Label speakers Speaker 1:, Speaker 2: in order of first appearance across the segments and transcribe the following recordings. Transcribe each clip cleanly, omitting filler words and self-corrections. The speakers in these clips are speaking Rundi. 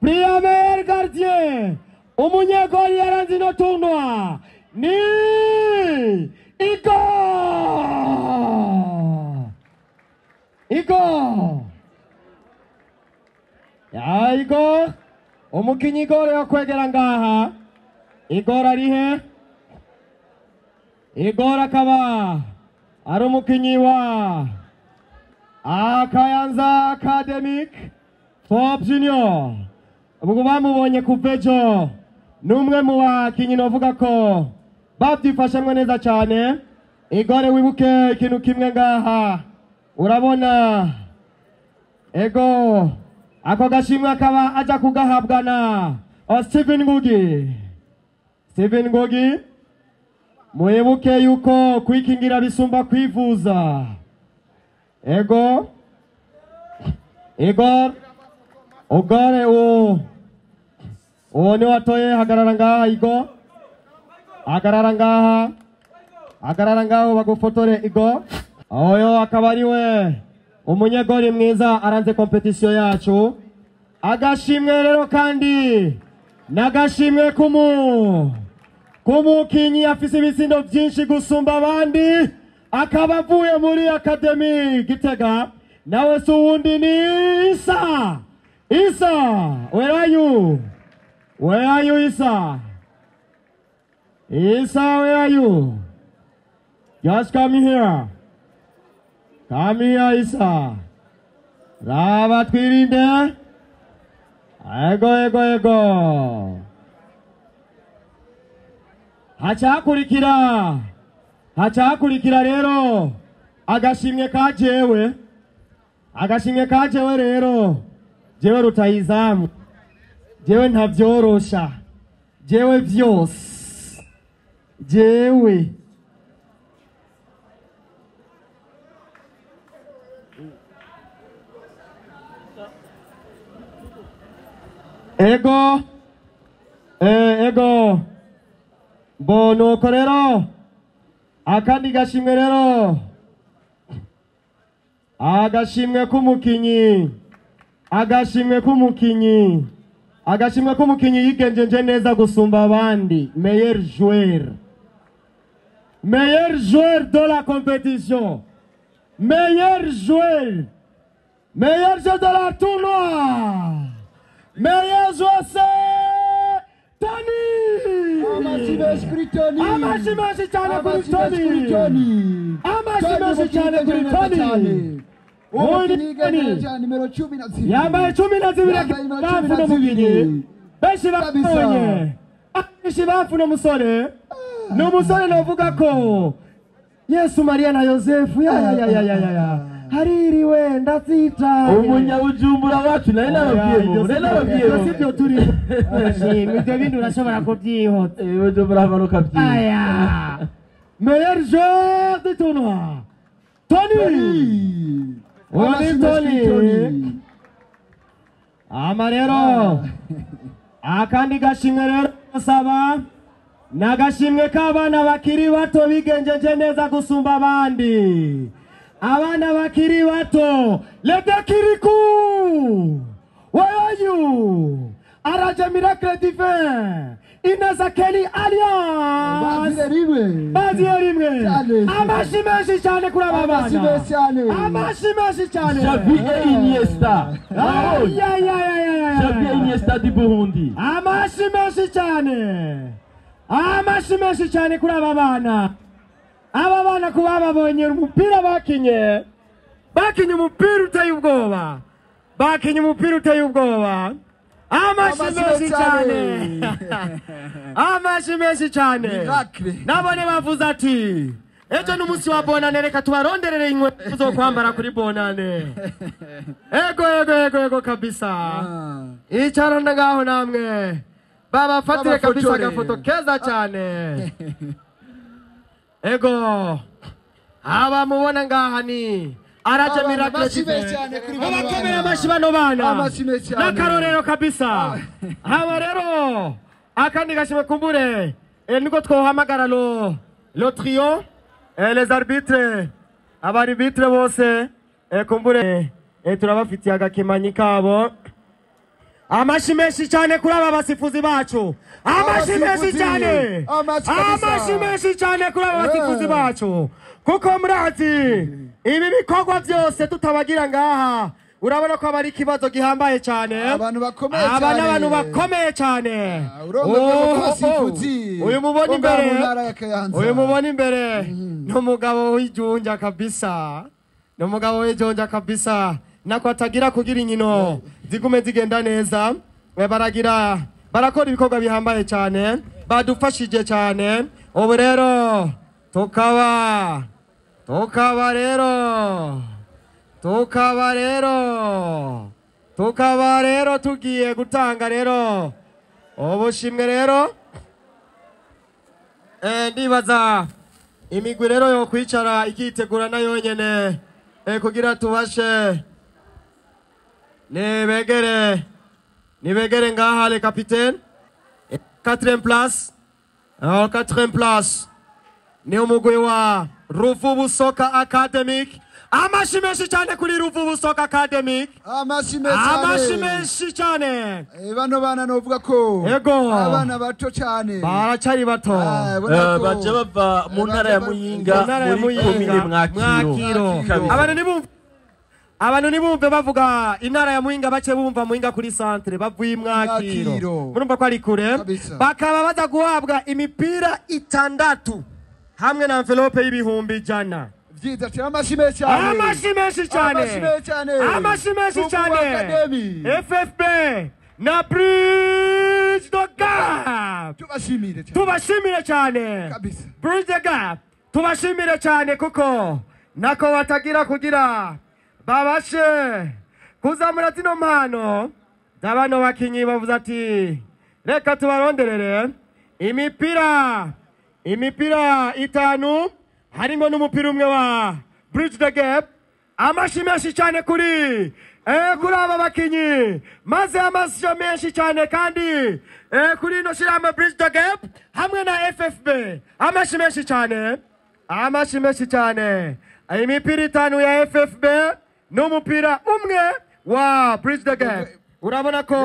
Speaker 1: Premier gardien, Umunyegol yaranze no tournoi, ni Igor. Ya Igor, umukinyi Igor yakwegera ngaha. Igor ari he? Igor akaba ari umukinyi wa Kayanza Academic Top Junior. Ubwo bamubonye kuvejo numwe mu bakinyi novuga ko babyifashemwe neza cyane. Igore wibuke ikintu kimwe ngaha, urabona ego ako gashimwe akaba aja kugahabwa na Styves Ngugi. Muhebuke yuko kwikingira bisumba kwivuza. Ego Igor Ogore ni watoye hagarara ngaha. Igor hagarara ngaha bagufotore. Igor oyo akaba ariwe umunyegori mwiza aranze competition yacu. Agashimwe rero kandi nagashimwe kumukinyi afise ibitsindo byinshi gusumba abandi, akaba avuye muri Academy Gitega. Nawe suwundi ni Isa. Where are you? Isa, where are you? Just come here. Isa. Raba twirinde. Ego. Hacakurikira rero agashimwe kajewe rero. Jewe rutayizamu, jewe ntavyorosha, jewe vyose, jewe ego nuko rero akandi gashimwe rero, agashimwe k'umukinyi yigenjeje neza gusumba abandi. Meilleur joueur de la compétition, meilleur joueur de la tournoi, meilleur joueur c'est Tony. Amashi cyane kuri Tony. Yambaye 12 bafuno mubiri. Benshi bafuno musore. N'umusore novuga ko Yesu Maria na Yosefu ya haririwe ndazita. Umunyabujumbura wacu naye nababwiye. Sibyo turi. Ibyo bintu urashobora kubyihota. Bujumbura hamanuka byiza. Aya. Meilleur joueur de tournoi. Tony. Amarero akandi gashimwe rero saba nagashimwe k'abana bakiri bato bigenjeje neza gusumba abandi. Abana bakiri bato Ledekiriku. Where are you? Araje Miracle Divin Ineza Kelly Alliance Bazirimwe. Amashi menshi cyane kuri aba bana. Amashi menshi cyane.
Speaker 2: Xavi Iniesta. Xavi Iniesta di Burundi.
Speaker 1: Amashi menshi cyane kuri aba bana. Aba bana kuba babonye umupira bakinye umupira uteye ubwoba. Amashi menshi cyane. Nabone bavuze ati ejo n'umunsi wa bonane reka tubaronderere inkweto zo kwambara kuri bonane. Ego kabisa. Icarana ngaho namwe baba fatire kabisa agafoto keza cyane. Ego aba mubona ngaha ni araje miracle abakomera amashi bano bana n'akarorero kabisa. Aba rero akandi gashime kumbure niko twohamagara lo trio les arbitres abaribitre bose kumbure turabafitiye agakemanyi kabo. Amashi menshi cyane kuri aba basifuzi bacu. Amashi menshi cyane. Amashi menshi cyane kuri aba basifuzi bacu. Kuko murazi ibi bikorwa byose tutabagira ngaha urabona ko abari kibazo gihambaye cyane.
Speaker 3: Abantu bakomeye cyane.
Speaker 1: Abantu bakomeye cyane. Uyu mubona imbere. N'umugabo w'ijunja kabisa. N'umugabo w'ijunja kabisa. Nako atagira kugira inkino zigume zigenda neza. Barakora ibikorwa bihambaye cyane. Badufashije cyane. Ubu rero tukaba rero tugiye gutanga rero ubushimwe rero. Ndibaza imigwi rero yo kwicara ikitegura nayo nyene kugira tubashe nibegere ngaha le capitaine. 4e place. Alors 4e place ni umugwi wa Rubuvu Academy. Amashi menshi cyane kuri Rubuvu Academy.
Speaker 3: Amashi
Speaker 1: menshi cyane.
Speaker 3: Bano bana novuga ko abana bato cyane.
Speaker 1: Baracari bato.
Speaker 2: Baje bava mu ntara ya Muyinga muri komine Mwakiro.
Speaker 1: Abantu nibumve bavuga intara ya Muyinga bace bumva Muyinga kuri centre bavuye Mwakiro. Murumva ko ari kure. Bakaba baza guhabwa imipira 6 hamwe na envelope y'ibihumbi 100.
Speaker 3: Vyiza cyane. Amashi menshi cyane.
Speaker 1: FFB na Bridge the Gap. Tubashimire cyane. Bridge the Gap. Tubashimire cyane kuko nako watagira kugira babashe kuzamura zino mpano z'abano bakinyi. Bavuze ati reka tubaronderere imipira 5 harimo n'umupira umwe wa Bridge the Gap. Amashi menshi cyane kuri aba bakinyi, maze amashi menshi cyane kandi kuri no shirama Bridge the Gap hamwe na FFB. Amashi menshi cyane. Imipira 5 ya FFB n'umupira umwe wa Bridge the Gap. Urabona ko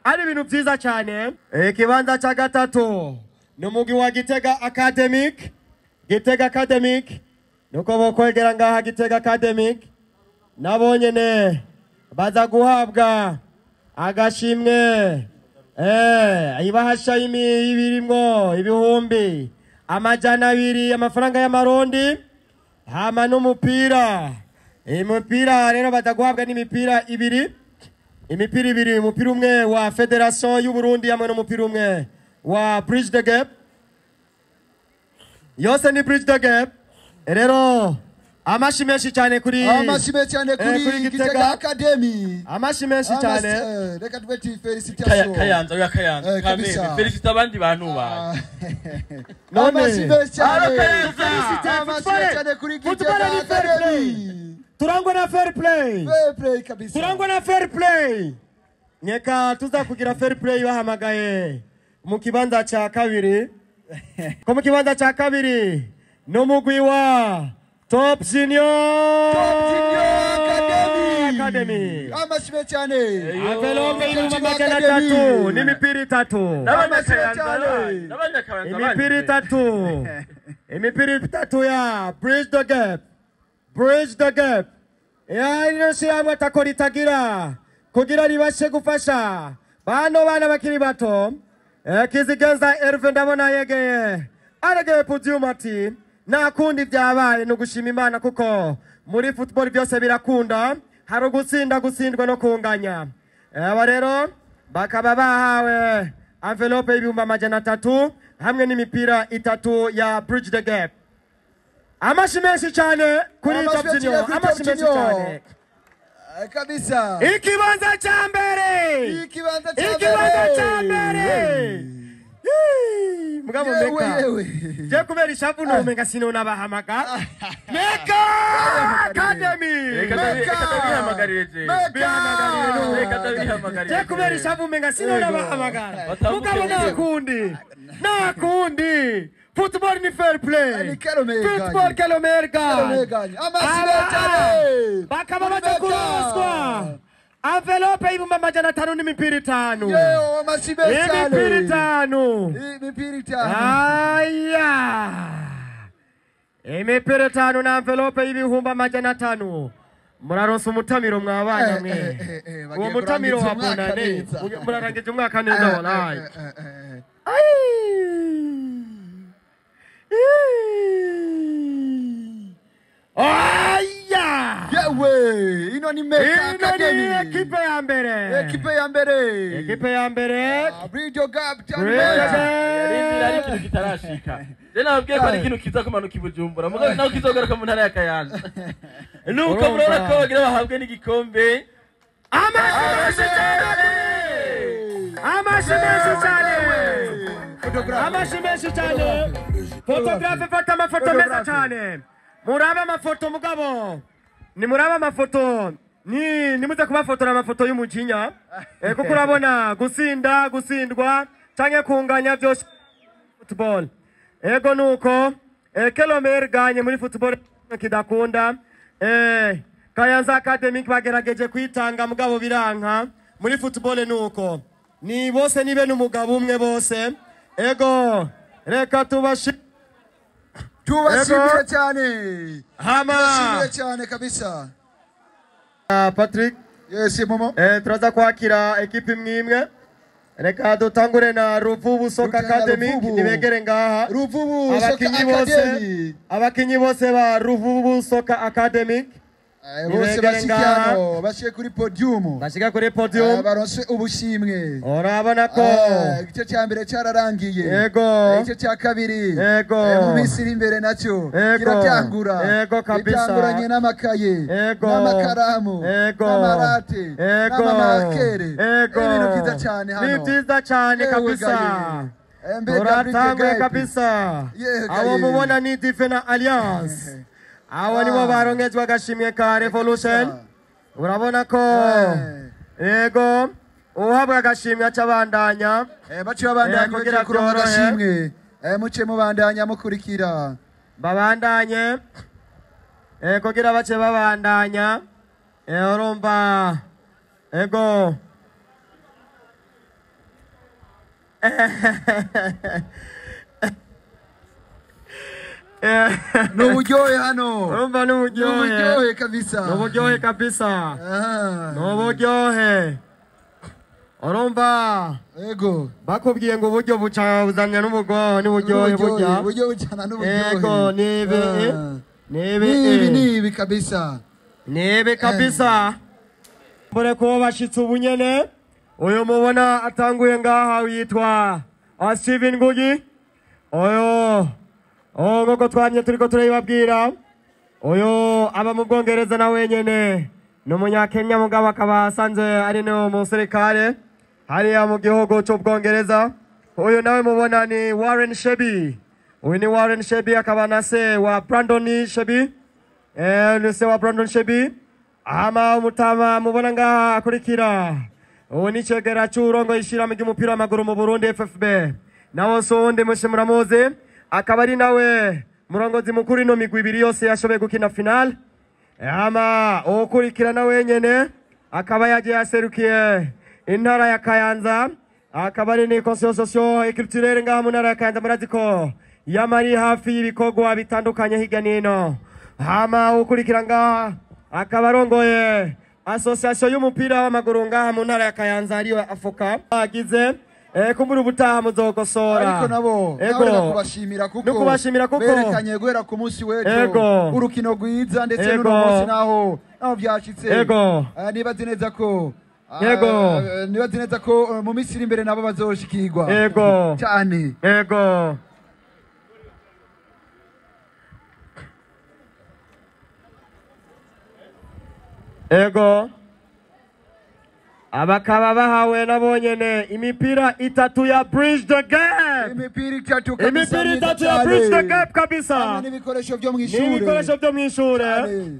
Speaker 1: ari ibintu byiza cyane. Ikibanza cya gatatu n'umugwi wa Gitega Academy. Nuko bokwegera ngaha Gitega Academy nabonyene baza guhabwa agashimwe ibahasha ibirimwo ibihumbi 200 amafaranga y'amarundi hama n'umupira. Imipira rero baza guhabwa n'imipira 2. Umupira umwe wa Federation y'u Burundi hamwe n'umupira umwe wa Bridge the Gap. Yose ni Bridge the Gap. Rero amashi menshi cyane kuri
Speaker 3: Gitega Academy.
Speaker 1: Amashi menshi cyane.
Speaker 3: Reka tubeti felicitation.
Speaker 2: Kayanza felicita abandi bantu ba.
Speaker 3: Amashi menshi cyane kuri Gitega Academy.
Speaker 1: Turangwa na fair play kabisa. Nyeka tuza kugira fair play bahamagaye mu kibanza cya kabiri. Ko mu kibanza cya kabiri n'umugwi wa Top Junior Academy.
Speaker 3: Amashime cyane.
Speaker 1: Envelope y'ibihumbi 300 n'imipira 3. Imipira 3 ya Bridge the Gap. Ino shirama takora itagira kugira ribashe gufasha bano bana bakiri bato. Kizigenza Herve ndabona yegeye arageye podium ati nakundi byabaye no gushima Imana kuko muri football byose birakunda, hari gutsindwa no kunganya. Aba rero bakaba bahawe envelope y'ibihumbi 300 hamwe n'imipira 3 ya Bridge the Gap. Amashi menshi cyane kuri Jobzinyo. Amashi menshi cyane.
Speaker 3: Kabisa.
Speaker 1: Ikibanza cha mbere. Ikibanza cha mbere. Mugabo Meka. Je kubera ishavu no Meka sinona bahamagara. Meca Academy.
Speaker 2: Meka
Speaker 1: Je kubera ishavu Meka sinona bahamagara. Mugabo nakundi. Football ni fair play. Football Kelomega. Bakaba bachakuroswa. Envelope ibumba majana 5 n'imipira 5.
Speaker 3: Yo amasibesale.
Speaker 1: Imipira 5.
Speaker 3: Imipira 5.
Speaker 1: Aya. Imipira 5 na envelope ibihumba majana 5. Muraronsa umutamiro mwabana mwe. Uwo mutamiro wabona ne. Murarangeje umwaka neza wallahi. Aya!
Speaker 3: Yewe, ino ni Meca Academy.
Speaker 1: Ekipe ya mbere. Ekipe ya mbere.
Speaker 3: Bridge gap
Speaker 2: Yari ikintu kitarashika. Dena abwiye ko ari ikintu kiza kumanuka ibujumbura. Mugabo naho kizogaruka mu ntara ya Kayanza. Nuko murora ko bagira bahabwe n'igikombe. Amashi menshi cyane.
Speaker 1: Photographe fata amafoto meza cyane. Muraba amafoto mugabo. Ni muraba amafoto. Ni muze kubafotora amafoto y'umujinya. Kuko urabona gusindwa canke kunganya byose football. Ego nuko Kelomega ganye muri football kidakunda. Kayanza Academy bagerageje kwitanga mugabo biranka muri football nuko. Ni bose nibe n'umugabo umwe bose. Ego reka tubashimire
Speaker 3: cyane. Tubashimire cyane kabisa.
Speaker 1: Patrick.
Speaker 3: Yes momo.
Speaker 1: Turaza kwakira ekipe imwe. Reka dutangure na Rubuvu Academy nibegere ngaha.
Speaker 3: Rubuvu Academy.
Speaker 1: Abakinyi bose ba Rubuvu Academy.
Speaker 3: Bose bashikano bashiye kuri podium. Baronse ubushimwe.
Speaker 1: Urabona ko
Speaker 3: igice cya mbere cyararangiye.
Speaker 1: Yego.
Speaker 3: Igice cya kabiri.
Speaker 1: Yego.
Speaker 3: Mu misiri imbere nacyo kiratangura.
Speaker 1: Yego kabisa.
Speaker 3: Itanguranye n'amakaye. N'amakaramu. N'amarate. N'amamakere. Ibintu byiza cyane hano.
Speaker 1: Ni byiza cyane kabisa. Uratamwe kabisa. Abo mubona ni Defender Alliance. Awa nibo barongejwe agashimwe ka Revolution. Urabona ko yego uhabwa agashimwe cy'abandanya.
Speaker 3: Baciye abandanya kugira kuronka agashimwe. Muce mubandanya mukurikira.
Speaker 1: Babandanye. Kugira bace babandanya. Urumva ego.
Speaker 3: N'uburyohe hano.
Speaker 1: Urumva n'uburyohe
Speaker 3: kabisa.
Speaker 1: N'uburyohe kabisa. N'uburyohe. Urumva.
Speaker 3: Ego.
Speaker 1: Bakubwiye ngo uburyo bucazanya n'uburyohe burya.
Speaker 3: Uburyo bucana n'uburyohe.
Speaker 1: Ego nibi
Speaker 3: kabisa.
Speaker 1: Nibi kabisa. Mbere ko bashitse ubunyene. Uyu mubona atanguye ngaha yitwa Styves Ngugi. Ngoko twamye turiko turayibabwira. Oyo aba mu Bwongereza na wenyene. N'umunyakenya mugabo akaba asanze ari no musirikare. Hariya mu gihugu cy'Ubwongereza. Uyu nawe mubona ni Warren Chebby. Uyu ni Warren Chebby akaba na se wa Brandon Chebby. Ni se wa Brandon Chebby. Ama umutama mubona ngaha akurikira. Uyu ni cegera cy'urongowe ishirahamwe ry'umupira w'amaguru mu Burundi FFB. Nawo sonde mushimuramuze. Akaba ari nawe murongozi mukuru ino migwi ibiri yose yashoboye gukina final. Ama ukurikirana wenyene akaba yagiye aserukiye intara ya Kayanza. Akaba ari ni consociation culturelle ngaha mu ntara ya Kayanza muraziko yamari hafi y'ibikogwa bitandukanye hirya nino. Ama ukurikirana akaba arongoye association y'umupira w'amaguru ngaha mu ntara ya Kayanza ariwe afoka agize kumbura ubutaha muzogosora.
Speaker 3: Ariko nabo kubashimira kuko berekanye guhera ku munsi wejo urukino rwiza ndetse n'uno munsi naho byashitse. Nibazi neza ko mu misiri imbere nabo bazoshikirwa cyane.
Speaker 1: ego abakaba bahawe nabonyene imipira itatu ya bridge the gap, imipira itatu ya bridge the gap kabisa,
Speaker 3: n'ibikoresho byo mw'ishure.